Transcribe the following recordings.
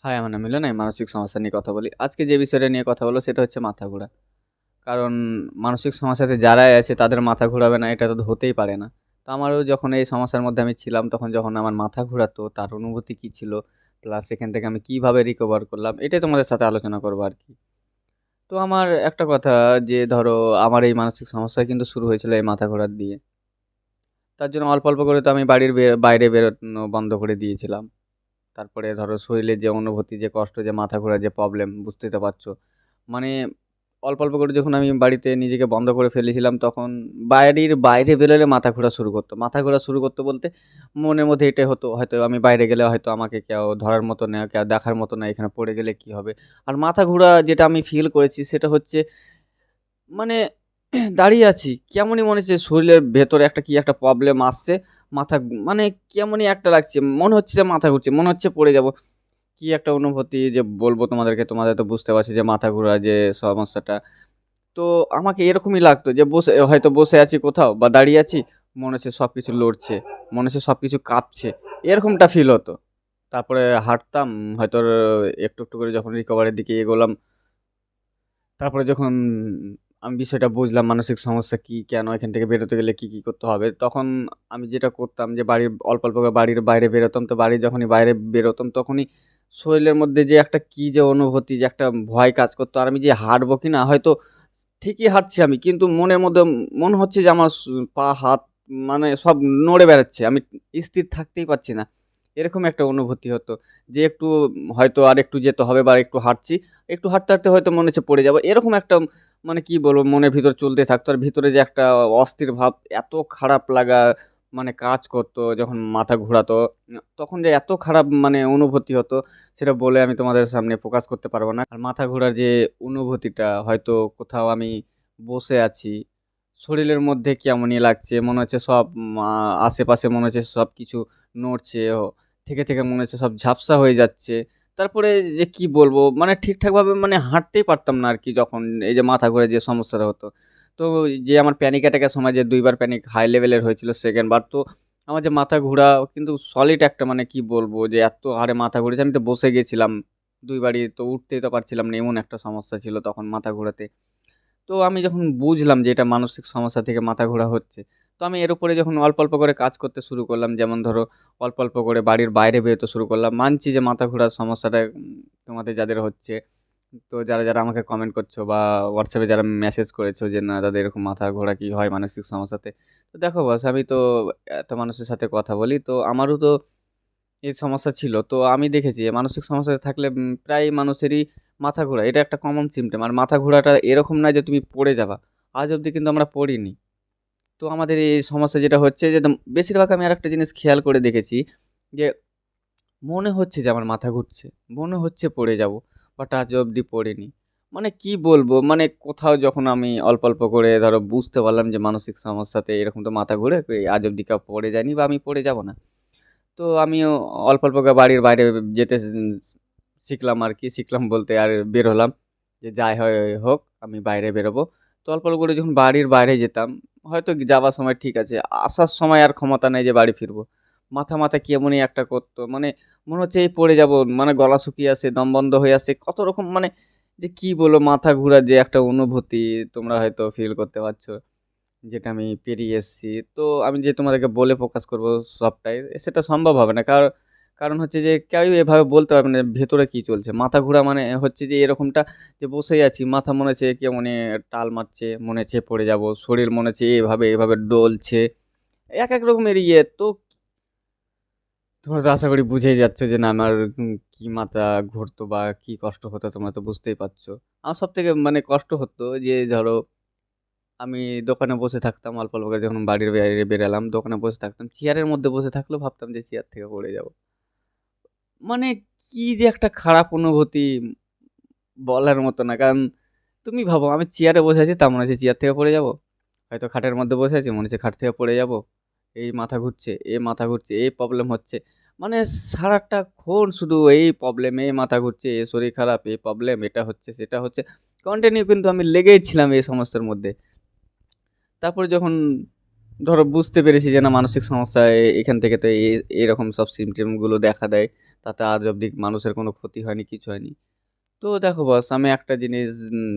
High, আমার নাম মিলন। আমি মানসিক সমস্যা নিয়ে কথা বলি। আজকে যে বিষয়টা নিয়ে কথা বলব সেটা হচ্ছে মাথা ঘোরা। কারণ মানসিক সমস্যাতে যারাই আছে তাদের মাথা ঘুরাবে না এটা তো হতেই পারে না। তো আমারও যখন এই সমস্যার মধ্যে আমি ছিলাম তখন যখন আমার মাথা ঘুরাতো তার অনুভূতি কী ছিল? প্লাস সেখান থেকে আমি কিভাবে রিকভার করলাম এটাই তোমাদের সাথে আলোচনা করব আরকি। তো আমার একটা কথা যে ধরো আমার এই মানসিক সমস্যা কিন্তু শুরু হয়েছিল এই মাথা ঘোরার দিয়ে। তার জন্য অল্প, অল্প করে তো আমি বাড়ির বাইরে বেরোনো বন্ধ করে দিয়েছিলাম। তারপরে ধরো শরীরের যে অনুভূতি, যে কষ্ট, যে মাথা ঘোরার যে প্রবলেম বুঝতেই তো পারছো। মানে অল্প, অল্প করে যখন আমি বাড়িতে নিজেকে বন্ধ করে ফেলেছিলাম তখন বাড়ির বাইরে বেরোলে মাথা ঘোরা শুরু করতো। মাথা ঘোরা শুরু করতো বলতে মনের মধ্যে এটাই হতো হয়তো আমি বাইরে গেলে হয়তো আমাকে কেউ ধরার মতো না, কেউ দেখার মতো না, এখানে পড়ে গেলে কী হবে? আর মাথা ঘোরা যেটা আমি ফিল করেছি সেটা হচ্ছে মানে দাঁড়িয়ে আছি। কেমনই মনে হচ্ছে শরীরের ভেতরে একটা কি একটা প্রবলেম আসছে। মাথা মানে কেমনই একটা লাগছে। মনে হচ্ছে যে মাথা ঘুরছে। মনে হচ্ছে পড়ে যাবো। কি একটা অনুভূতি যে বলবো তোমাদেরকে, তোমাদের তো বুঝতে পারছি যে মাথা ঘোরা যে সমস্যাটা। তো আমাকে এরকমই লাগতো যে হয়তো বসে আছি কোথাও বা দাঁড়িয়ে আছি। মনে হচ্ছে সবকিছু লড়ছে। মনে হচ্ছে সবকিছু কাঁপছে। এরকমটা ফিল হতো। তারপরে হাঁটতাম হয়তো একটু, একটু করে যখন রিকভারির দিকে এগোলাম তারপরে যখন আমি বিষয়টা বুঝলাম মানসিক সমস্যা কী, কেন এখান থেকে বেরোতে গেলে কী, কী করতে হবে? তখন আমি যেটা করতাম যে বাড়ির অল্প, অল্প করে বাড়ির বাইরে বেরোতাম। তো বাড়ির যখনই বাইরে বেরোতাম তখনই শরীরের মধ্যে যে একটা কী যে অনুভূতি, যে একটা ভয় কাজ করতো আর আমি যে হাঁটবো কিনা হয়তো ঠিকই হাঁটছি আমি। কিন্তু মনের মধ্যে মনে হচ্ছে যে আমার পা, হাত মানে সব নড়ে বেড়াচ্ছে। আমি স্থির থাকতেই পারছি না। এরকম একটা অনুভূতি হতো। যে একটু হয়তো আরেকটু যেতে হবে বা একটু হাঁটছি। একটু হাঁটতে, হাঁটতে হয়তো মনে হচ্ছে পড়ে যাবো। এরকম একটা মানে কি বলবো মনের ভিতর চলতে থাকতো। আর ভিতরে যে একটা অস্থির ভাব, এত খারাপ লাগা মানে কাজ করতো যখন মাথা ঘোরাতো। তখন যে এত খারাপ মানে অনুভূতি হতো সেটা বলে আমি তোমাদের সামনে প্রকাশ করতে পারব না। আর মাথা ঘোরার যে অনুভূতিটা হয়তো কোথাও আমি বসে আছি, শরীরের মধ্যে কেমনই লাগছে। মনে হচ্ছে সব আশেপাশে মনে হচ্ছে সবকিছু নড়ছে। থেকে, থেকে মনে হচ্ছে সব ঝাপসা হয়ে যাচ্ছে। তারপরে যে কি বলবো মানে ঠিকঠাকভাবে মানে হাঁটতেই পারতাম না আরকি যখন এই যে মাথা ঘুরে যে সমস্যাটা হতো। তো যে আমার প্যানিক অ্যাটাকের সময় যে ২ বার প্যানিক হাই লেভেলের হয়েছিল 2nd বার, তো আমার যে মাথা ঘোরা কিন্তু সলিড একটা মানে কি বলবো যে এত হারে মাথা ঘুরেছে আমি তো বসে গেছিলাম ২ বারই, তো উঠতেই তো পারছিলাম না। এমন একটা সমস্যা ছিল তখন মাথা ঘোরাতে। তো আমি যখন বুঝলাম যে এটা মানসিক সমস্যা থেকে মাথা ঘোরা হচ্ছে, তো আমি এর উপরে যখন অল্প, অল্প করে কাজ করতে শুরু করলাম, যেমন ধরো অল্প, অল্প করে বাড়ির বাইরে বেরোতে শুরু করলাম। মানছি যে মাথা ঘোরার সমস্যাটা তোমাদের যাদের হচ্ছে, তো যারা, যারা আমাকে কমেন্ট করছো বা WhatsApp এ যারা মেসেজ করেছো যে না দাদা এরকম মাথা ঘোরা কি হয় মানসিক সমস্যাতে? তো দেখো বস, আমি তো এত মানুষের সাথে কথা বলি, তো আমারও তো এই সমস্যা ছিল। তো আমি দেখেছি মানসিক সমস্যা থাকলে প্রায় মানুষেরই মাথা ঘোরা। এটা একটা কমন সিম্পটম। আর মাথা ঘোরাটা এরকম না যে তুমি পড়ে যাবা। আজ অব্দি কিন্তু আমরা পড়িনি। তো আমাদের এই সমস্যা যেটা হচ্ছে যে বেশিরভাগ আমি আরেকটা জিনিস খেয়াল করে দেখেছি যে মনে হচ্ছে যে আমার মাথা ঘুরছে। মনে হচ্ছে পড়ে যাবো। বাট আজ অব্দি পড়িনি। মানে কি বলবো? মানে কোথাও যখন আমি অল্প, অল্প করে ধরো বুঝতে পারলাম যে মানসিক সমস্যাতে এরকম তো মাথা ঘুরে, আজ অব্দি কেউ পড়ে যায়নি বা আমি পড়ে যাবো না। তো আমিও অল্প, অল্প করে বাড়ির বাইরে যেতে শিখলাম আরকি। শিখলাম বলতে আর বের হলাম। যে যাই হয় হোক আমি বাইরে বেরোবো। তো অল্প, অল্প করে যখন বাড়ির বাইরে যেতাম, হয়তো যাবার সময় ঠিক আছে। আসার সময় আর ক্ষমতা নেই যে বাড়ি ফিরবো। মাথা, মাথা কেমনই একটা করতো। মানে মনে হচ্ছে এই পড়ে যাবো। মানে গলা শুকিয়ে আসছে, দম বন্ধ হয়ে আসছে। কত রকম মানে যে কি বলবো মাথা ঘুরার যে একটা অনুভূতি তোমরা হয়তো ফিল করতে পারছো। যেটা আমি পেরিয়ে এসেছি। তো আমি যে তোমাদেরকে বলে প্রকাশ করব সবটাই, সেটা সম্ভব হবে না। কারণ হচ্ছে যে কেউই এভাবে বলতে পারবে না ভেতরে কি চলছে। মাথা ঘোরা মানে হচ্ছে যে এরকমটা যে বসেই আছি, মাথা মনে হচ্ছে কেমনি টাল মারছে, মনে হচ্ছে পড়ে যাবো। শরীর মনে হচ্ছে এভাবে, এভাবে ডলছে। একেক রকমের তো তোমরা তো আশা করি বুঝেই যাচ্ছ যে না আমার কি মাথা ঘুরতো বা কি কষ্ট হতো তোমরা তো বুঝতেই পারছো। আমার সবথেকে মানে কষ্ট হতো যে ধরো আমি দোকানে বসে থাকতাম অল্প, অল্প করে যখন বাড়ির বাইরে বেরালাম, দোকানে বসে থাকতাম। চেয়ারের মধ্যে বসে থাকলেও ভাবতাম যে চেয়ার থেকে পড়ে যাবো। মানে কি যে একটা খারাপ অনুভূতি বলার মতো না। কারণ তুমি ভাবো আমি চেয়ারে বসে আছি, তার মনে হচ্ছে চেয়ার থেকে পড়ে যাবো। হয়তো খাটের মধ্যে বসে আছি, মনে হচ্ছে খাট থেকে পড়ে যাবো। এই মাথা ঘুরছে, এ মাথা ঘুরছে, এই প্রবলেম হচ্ছে। মানে সারাটাক্ষণ শুধু এই প্রবলেম, এই মাথা ঘুরছে, এ শরীর খারাপ, এই প্রবলেম, এটা হচ্ছে, সেটা হচ্ছে। কন্টিনিউ কিন্তু আমি লেগেই ছিলাম এই সমস্যার মধ্যে। তারপরে যখন ধরো বুঝতে পেরেছি যে না মানসিক সমস্যা এখান থেকে তো এরকম সব সিম্পটম গুলো দেখা দেয়। তাতে আজ অবধি মানুষের কোনো ক্ষতি হয়নি, কিছু হয়নি। তো দেখো বস, আমি একটা জিনিস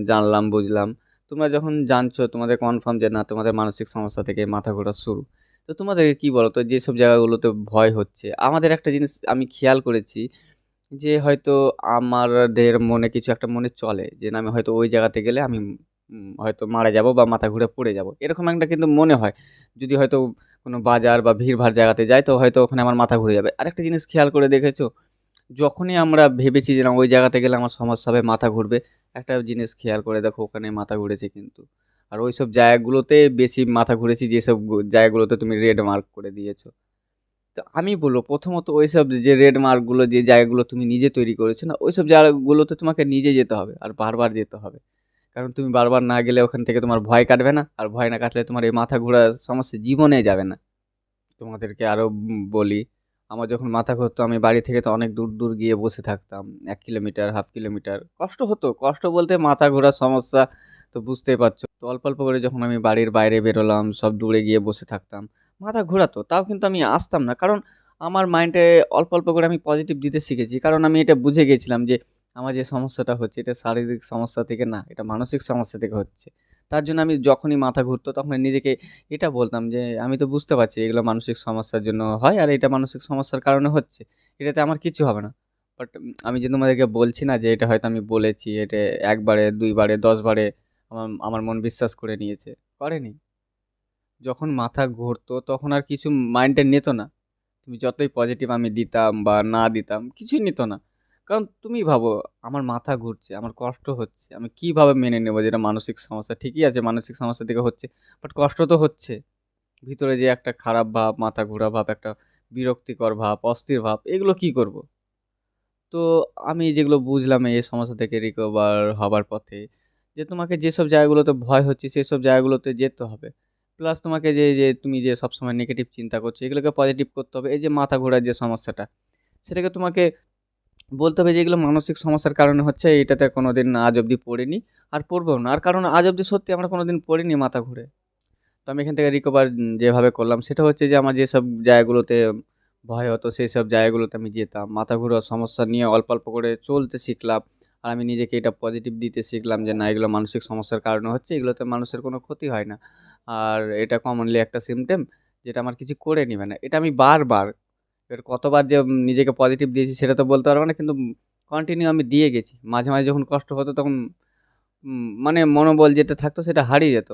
জানলাম, বুঝলাম। তোমরা যখন জানছো তোমাদের কনফার্ম যে না তোমাদের মানসিক সমস্যা থেকে মাথা ঘোরা শুরু। তো তোমাদেরকে কি বলো তো যেসব জায়গাগুলোতে ভয় হচ্ছে, আমাদের একটা জিনিস আমি খেয়াল করেছি যে হয়তো আমাদের মনে কিছু একটা মনে চলে যে না আমি হয়তো ওই জায়গাতে গেলে আমি হয়তো মারা যাব বা মাথা ঘুরে পড়ে যাব। এরকম একটা কিন্তু মনে হয়। যদি হয়তো কোনো বাজার বা ভিড়ভাড় জায়গাতে যাই তো হয়তো ওখানে আমার মাথা ঘুরে যাবে। আরেকটা জিনিস খেয়াল করে দেখেছো? যখনই আমরা ভেবেছি যে না ওই জায়গাতে গেলে আমার সমস্যা হবে, মাথা ঘুরবে, একটা জিনিস খেয়াল করে দেখো ওখানে মাথা ঘুরেছে কিন্তু। আর ওইসব জায়গাগুলোতে বেশি মাথা ঘুরেছি যেসব জায়গাগুলোতে তুমি রেড মার্ক করে দিয়েছো। তো আমি বলব প্রথমত ওইসব যে রেড মার্কগুলো যে জায়গাগুলো তুমি নিজে তৈরি করেছো না, ওইসব জায়গাগুলোতে তোমাকে নিজে যেতে হবে আর বারবার যেতে হবে। কারণ তুমি বারবার না গেলে ওখান থেকে তোমার ভয় কাটবে না। আর ভয় না কাটলে তোমার এই মাথা ঘোরার সমস্যা জীবনে যাবে না। তোমাদেরকে আরো বলি, আমার যখন মাথা ঘুরতো আমি বাড়ি থেকে তো অনেক দূর, দূর গিয়ে বসে থাকতাম। ১ কিলোমিটার, হাফ কিলোমিটার। কষ্ট হতো। কষ্ট বলতে মাথা ঘোরার সমস্যা তো বুঝতেই পারছো। তো অল্প, অল্প করে যখন আমি বাড়ির বাইরে বেরোলাম, সব দূরে গিয়ে বসে থাকতাম। মাথা ঘোরাতো। তাও কিন্তু আমি আসতাম না। কারণ আমার মাইন্ডে অল্প, অল্প করে আমি পজিটিভ দিতে শিখেছি। কারণ আমি এটা বুঝে গেছিলাম যে আমার যে সমস্যাটা হচ্ছে এটা শারীরিক সমস্যা থেকে না, এটা মানসিক সমস্যা থেকে হচ্ছে। তার জন্য আমি যখনই মাথা ঘুরতো তখন নিজেকে এটা বলতাম যে, "আমি তো বুঝতে পারছি এগুলো মানসিক সমস্যার জন্য হয় আর এটা মানসিক সমস্যার কারণে হচ্ছে। এটাতে আমার কিচ্ছু হবে না।" বাট আমি যে তোমাদেরকে বলছি না যে এটা হয়তো আমি বলেছি, এটা ১ বারে, ২ বারে, ১০ বারে আমার আমার মন বিশ্বাস করে নিয়েছে। করেনি। যখন মাথা ঘুরতো তখন আর কিছু মাইন্ডে নিত না। তুমি যতই পজিটিভ আমি দিতাম বা না দিতাম, কিছুই নিত না। কারণ তুমি ভাবো আমার মাথা ঘুরছে, আমার কষ্ট হচ্ছে। আমি কিভাবে মেনে নেব যে এটা মানসিক সমস্যা? ঠিকই আছে মানসিক সমস্যা থেকে হচ্ছে। বাট কষ্ট তো হচ্ছে। ভিতরে যে একটা খারাপ ভাব, মাথা ঘোরা ভাব, একটা বিরক্তিকর ভাব, অস্থির ভাব, এগুলো কি করব? তো আমি যেগুলো বুঝলাম এই সমস্যা থেকে রিকভার হবার পথে, যে তোমাকে যেসব জায়গাগুলোতে ভয় হচ্ছে সেসব জায়গাগুলোতে যেতে হবে। প্লাস তোমাকে যে তুমি যে সবসময় নেগেটিভ চিন্তা করছো এগুলোকে পজিটিভ করতে হবে। এই যে মাথা ঘোরার যে সমস্যাটা, সেটাকে তোমাকে বলতে হবে যে এগুলো মানসিক সমস্যার কারণে হচ্ছে, এটাতে কোনোদিন আজ অব্দি পড়িনি, আর পড়বেও না। আর কারণ আজ অব্দি সত্যি আমরা কোনোদিন পড়িনি মাথা ঘুরে। তো আমি এখান থেকে রিকভার যেভাবে করলাম সেটা হচ্ছে যে আমার যেসব জায়গাগুলোতে ভয় হতো সেসব জায়গাগুলোতে আমি যেতাম। মাথা ঘোরার সমস্যা নিয়ে অল্প, অল্প করে চলতে শিখলাম। আর আমি নিজেকে এটা পজিটিভ দিতে শিখলাম যে না এগুলো মানসিক সমস্যার কারণে হচ্ছে, এগুলোতে মানুষের কোনো ক্ষতি হয় না। আর এটা কমনলি একটা সিম্পটম যেটা আমার কিছু করে নিবে না। এটা আমি বারবার, এবার কতবার যে নিজেকে পজিটিভ দিয়েছি সেটা তো বলতে পারবো না, কিন্তু কন্টিনিউ আমি দিয়ে গেছি। মাঝে, মাঝে যখন কষ্ট হতো তখন মানে মনোবল যেটা থাকতো সেটা হারিয়ে যেত।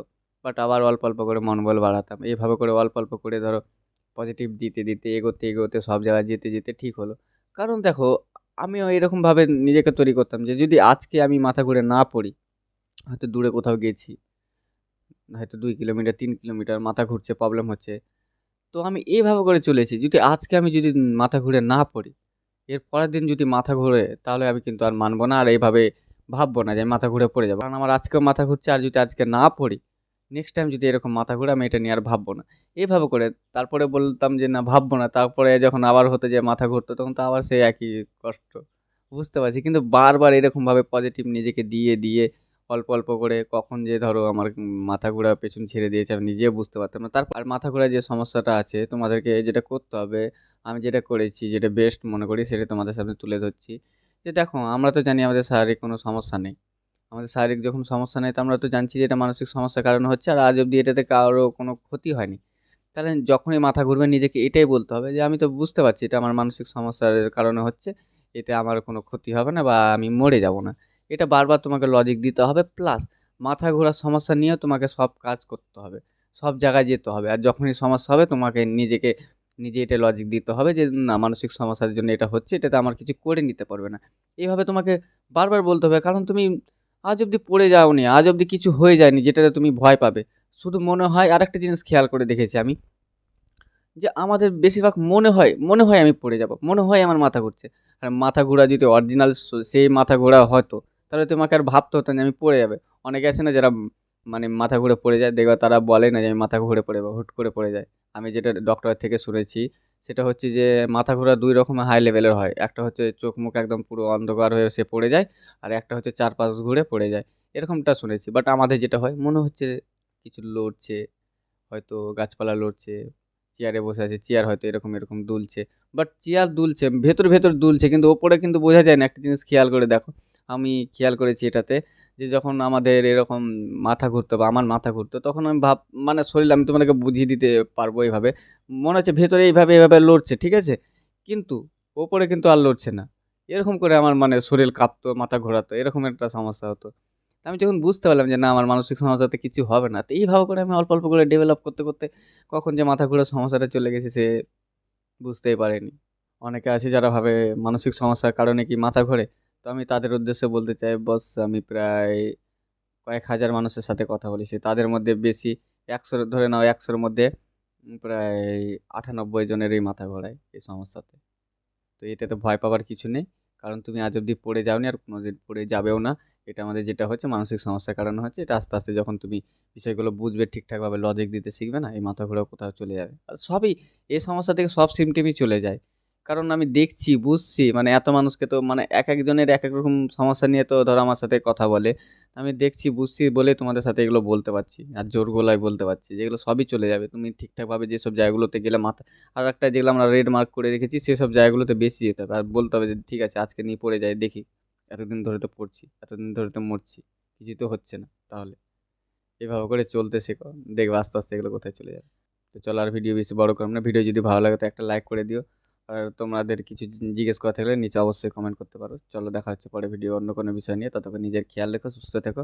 বাট আবার অল্প, অল্প করে মনোবল বাড়াতাম। এভাবে করে অল্প, অল্প করে ধরো পজিটিভ দিতে, দিতে এগোতে, এগোতে সব জায়গায় যেতে, যেতে ঠিক হলো। কারণ দেখো আমিও এরকমভাবে নিজেকে তৈরি করতাম যে যদি আজকে আমি মাথা ঘুরে না পড়ি, হয়তো দূরে কোথাও গেছি, হয়তো ২ কিলোমিটার, ৩ কিলোমিটার মাথা ঘুরছে, প্রবলেম হচ্ছে। তো আমি এভাবে করে চলেছি। যদি আজকে আমি যদি মাথা ঘুরে না পড়ি, এর পরের দিন যদি মাথা ঘোরে তাহলে আমি কিন্তু আর মানব না। আর এইভাবে ভাববো না যে আমি মাথা ঘুরে পড়ে যাবো। কারণ আমার আজকেও মাথা ঘুরছে, আর যদি আজকে না পড়ি, নেক্সট টাইম যদি এরকম মাথা ঘুরে আমি এটা নিয়ে আর ভাববো না। এভাবে করে তারপরে বলতাম যে না ভাববো না। তারপরে যখন আবার হতো যে মাথা ঘুরতো তখন তো আবার সেই একই কষ্ট। বুঝতে পারছি। কিন্তু বারবার এরকমভাবে পজিটিভ নিজেকে দিয়ে, দিয়ে অল্প, অল্প করে কখন যে ধরো আমার মাথা ঘোরা পেছন ছেড়ে দিয়েছে আমি নিজেও বুঝতে পারতাম না। তারপর আর মাথা ঘোরার যে সমস্যাটা আছে তোমাদেরকে যেটা করতে হবে, আমি যেটা করেছি, যেটা বেস্ট মনে করি সেটা তোমাদের সামনে তুলে ধরছি। যে দেখো আমরা তো জানি আমাদের শারীরিক কোনো সমস্যা নেই। আমাদের শারীরিক যখন সমস্যা নেই তো আমরা তো জানছি যে এটা মানসিক সমস্যার কারণে হচ্ছে, আর আজ অব্দি এটাতে কারো কোনো ক্ষতি হয়নি। তাহলে যখনই মাথা ঘুরবে নিজেকে এটাই বলতে হবে যে আমি তো বুঝতে পারছি এটা আমার মানসিক সমস্যার কারণে হচ্ছে। এতে আমার কোনো ক্ষতি হবে না বা আমি মরে যাব না। এটা বারবার তোমাকে লজিক দিতে হবে। প্লাস মাথা ঘোরার সমস্যা নিয়েও তোমাকে সব কাজ করতে হবে। সব জায়গায় যেতে হবে। আর যখনই সমস্যা হবে তোমাকে নিজেকে নিজে এটা লজিক দিতে হবে যে না মানসিক সমস্যার জন্য এটা হচ্ছে, এটাতে আমার কিছু করে নিতে পারবে না। এভাবে তোমাকে বারবার বলতে হবে। কারণ তুমি আজ অব্দি পড়ে যাওনি, আজ অব্দি কিছু হয়ে যায়নি যেটাতে তুমি ভয় পাবে। শুধু মনে হয়, আরেকটা জিনিস খেয়াল করে দেখেছি আমি, যে আমাদের বেশিরভাগ মনে হয় আমি পড়ে যাবো। মনে হয় আমার মাথা ঘুরছে। আর মাথা ঘোরা যদি অরিজিনাল সেই মাথা ঘোরা হতো, তাহলে তোমাকে আর ভাবতে হতো না যে আমি পড়ে যাবে। অনেকে আছে না যারা মানে মাথা ঘুরে পড়ে যায়, দেখবা তারা বলে না যে আমি মাথা ঘুরে পড়ে যাবো, হুট করে পড়ে যায়। আমি যেটা ডক্টরের থেকে শুনেছি, সেটা হচ্ছে যে মাথা ঘোরা ২ রকমের হাই লেভেলের হয়। একটা হচ্ছে চোখ মুখ একদম পুরো অন্ধকার হয়ে সে পড়ে যায়। আর একটা হচ্ছে চারপাশ ঘুরে পড়ে যায়। এরকমটা শুনেছি। বাট আমাদের যেটা হয় মনে হচ্ছে কিছু লড়ছে, হয়তো গাছপালা লড়ছে, চেয়ারে বসে আছে, চেয়ার হয়তো এরকম এরকম দুলছে, বাট চেয়ার দুলছে ভেতর ভেতর দুলছে, কিন্তু ওপরে কিন্তু বোঝা যায় না। একটা জিনিস খেয়াল করে দেখো, আমি খেয়াল করেছি এটাতে, যে যখন আমাদের এরকম মাথা ঘুরতো বা আমার মাথা ঘুরতো, তখন আমি মানে শরীর, আমি তোমাদেরকে বুঝিয়ে দিতে পারবো এইভাবে, মনে হচ্ছে ভেতরে এইভাবে এইভাবে লড়ছে, ঠিক আছে, কিন্তু ওপরে কিন্তু আর লড়ছে না। এরকম করে আমার মানে শরীর কাঁপতো, মাথা ঘোরাতো, এরকম একটা সমস্যা হতো। আমি যখন বুঝতে পারলাম যে না, আমার মানসিক সমস্যাতে কিছু হবে না, তো এইভাবে করে আমি অল্প অল্প করে ডেভেলপ করতে করতে কখন যে মাথা ঘোরার সমস্যাটা চলে গেছে সে বুঝতেই পারেনি। অনেকে আছে যারা ভাবে মানসিক সমস্যার কারণে কি মাথা ঘোরে। তো আমি তাদের উদ্দেশ্যে বলতে চাই, বস আমি প্রায় কয়েক হাজার মানুষের সাথে কথা বলেছি, তাদের মধ্যে বেশি, ১০০ ধরে নাও, ১০০-র মধ্যে প্রায় ৯৮ জনেরই মাথা ঘোরায় এই সমস্যাতে। তো এটাতে ভয় পাওয়ার কিছু নেই, কারণ তুমি আজ অব্দি পড়ে যাওনি আর কোনোদিন পড়ে যাবেও না। এটা আমাদের যেটা হচ্ছে মানসিক সমস্যার কারণে হচ্ছে, এটা আস্তে আস্তে যখন তুমি বিষয়গুলো বুঝবে, ঠিকঠাকভাবে লজিক দিতে শিখবে না, এই মাথা ঘোরা কোথাও চলে যাবে। আর সবই, এই সমস্যা থেকে সব সিমটমই চলে যায়। কারণ আমি দেখছি, বুঝছি, মানে এত মানুষকে তো মানে এক একজনের এক এক রকম সমস্যা নিয়ে তো ধরো আমার সাথে কথা বলে, আমি দেখছি বুঝছি বলেই তোমাদের সাথে এগুলো বলতে পারছি, আর জোর গলায় বলতে পারছি যেগুলো সবই চলে যাবে তুমি ঠিকঠাকভাবে যেসব জায়গাগুলোতে গেলে মাথা। আর একটা যেগুলো আমরা রেড মার্ক করে রেখেছি সেসব জায়গাগুলোতে বেশি যেতে হবে, আর বলতে হবে যে ঠিক আছে আজকে নিয়ে পড়ে যাই দেখি, এতদিন ধরে তো পড়ছি, এতদিন ধরে তো মরছি, কিছু তো হচ্ছে না, তাহলে এভাবে করে চলতে শেখো, দেখবে আস্তে আস্তে এগুলো কোথায় চলে যাবে। তো চলো, আর ভিডিও বেশি বড় করো না, ভিডিও যদি ভালো লাগে তো একটা লাইক করে দিও। আর তোমাদের কিছু জিজ্ঞেস করা থাকলে নিচে অবশ্যই কমেন্ট করতে পারো। চলো, দেখা হচ্ছে পরে ভিডিও অন্য কোনো বিষয় নিয়ে, ততক্ষণ নিজের খেয়াল রেখো, সুস্থ থেকো।